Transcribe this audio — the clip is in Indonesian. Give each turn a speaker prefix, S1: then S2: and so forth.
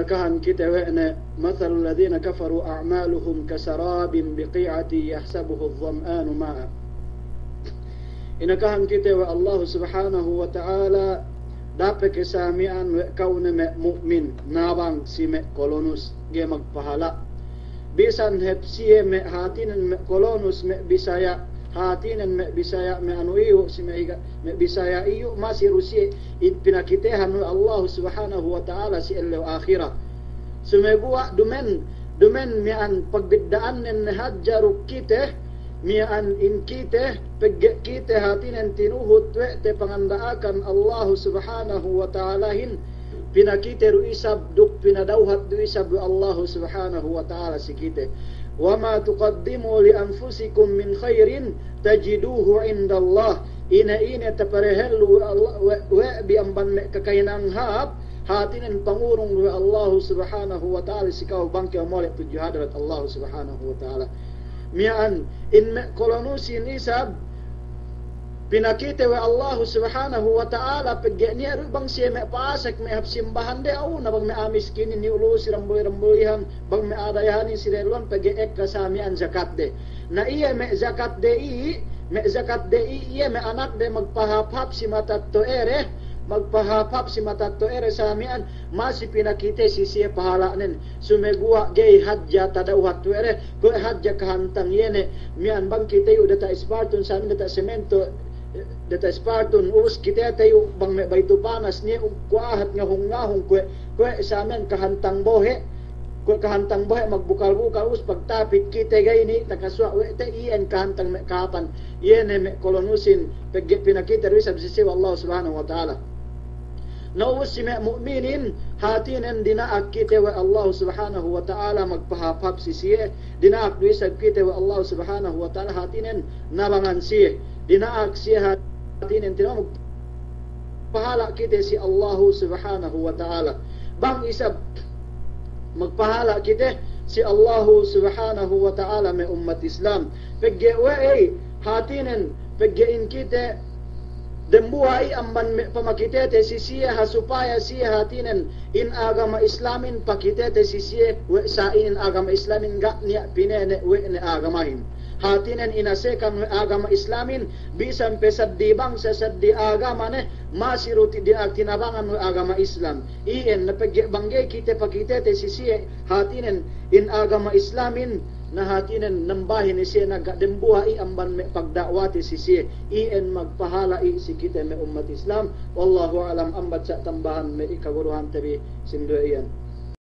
S1: inakahan kita wa'na mathalul ladzina kafaru a'maluhum kasarabin biqi'ati yahsabuhu adh-dham'anu ma'a. Inakahan kita wa Allah subhanahu wa ta'ala dapat kesamian wa kauna me mu'min nawang si me kolonus ge magpahala bisan hepsie me hatinen me kolonus me bisaya hatinen me bisaya me anu iyo si me bisaya iyo masih rusi it pinakitehan wa Allah subhanahu wa ta'ala si el akhirah sumegua dumen me an pagbiddaan nen hajjaru kita mian in kita pegge kita hatinen tinuhut we te pangandaakan Allah subhanahu wa ta'ala hin pinakite ru isab duk pinadauhat du isab Allah subhanahu wa ta'ala sikite wa ma tuqaddimu li anfusikum min khairin tajiduhu indallah ina taparehelu Allah we bi amban me kakainang hab hatinen pangurung we Allah subhanahu wa ta'ala sikau bangke mole tu hadrat Allah subhanahu wa ta'ala mian in me kolonusin isab pinakite wa Allah subhanahu wa ta'ala pegge ni bang siya me pasak me hapsimbahan de au na bang me amiskin ni ulu siramboy-ramboyhan bang me adayahan si relon pegge ek kasamian zakat de na iya me zakat de iya me anak de magpahap-hap si matatto ere magpahapap si matatto ere samian masih pinakite si siya pahalanen sumegua gay hadja tadauhat tu ere ko hadja kahantang yene mian bang kita yu data ispartun samin data semento data ispartun us kita tayo bang me baitu panas ni kuahat ngahong ko samin kahantang bohe ko kahantang bohe magbukal-bukal us pagtapit kita gay ni takaswa we te ien kahantang me kapan yene me kolonusin pegge pinakite risab si siya Allah subhanahu wa ta'ala nawus si mu'minin hatinen dinaak kita wa Allah subhanahu wa ta'ala magpahapap si siya dinaak duisag kita wa Allah subhanahu wa ta'ala hatinen nabangan siya dinaak siya hatinen tinamag pahala kita si Allah subhanahu wa ta'ala bang isab magpahala kita si Allah subhanahu wa ta'ala may ummat Islam pegge wa hatinen peggein kita dembuai amban pamakitete si siya supaya siya hatinen in agama islamin pakitete si siya sa in agama islamin ga niya pinene we ne agamahin hatinen inasekan agama islamin bisan pesaddi bang sa saddi agama ne masiruti di tinabangan we agama islam ien na bangge kita pakitete si siya hatinen in agama islamin na hatinen nambahin ni siya nagadembuhay amban me pagdakwati si siya ien magpahala si kita me ummat Islam wallahu alam ambat sa tambahan me ikaguruhan tabi sindu iyan